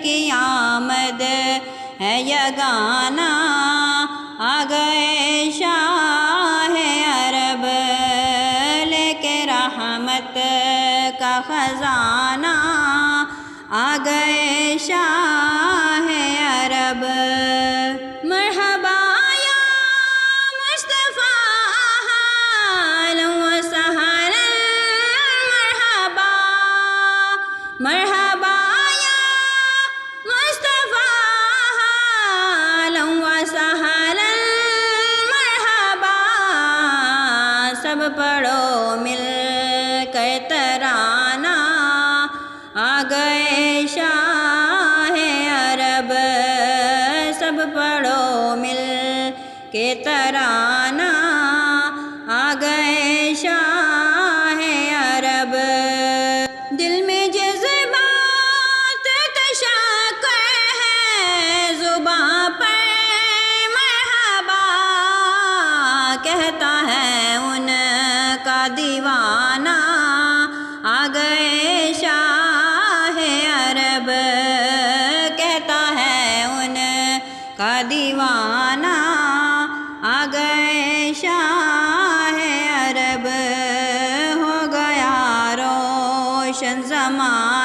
کی آمد ہے یگانا، آ گئے شاہ عرب لے کے رحمت کا خزانہ، آ گئے شاہ عرب۔ مرحبا یا مصطفیٰ اہلا و سہلا، مرحبا مرحبا یا مصطفیٰ اہلا و سہلا، مرحبا۔ سب پڑھو مل کے ترانہ، آ گئے شاہ عرب، سب پڑھو مل کے ترانہ، آ گئے شاہ عرب۔ دل میں جذبات تشکر ہے، زباں پر مرحبا کہتا ہے ان کا دیوانہ، آ گئے شاہ عرب کہتا ہے ان کا دیوانہ، آ گئے شاہ عرب۔ ہو گیا روشن زمانہ،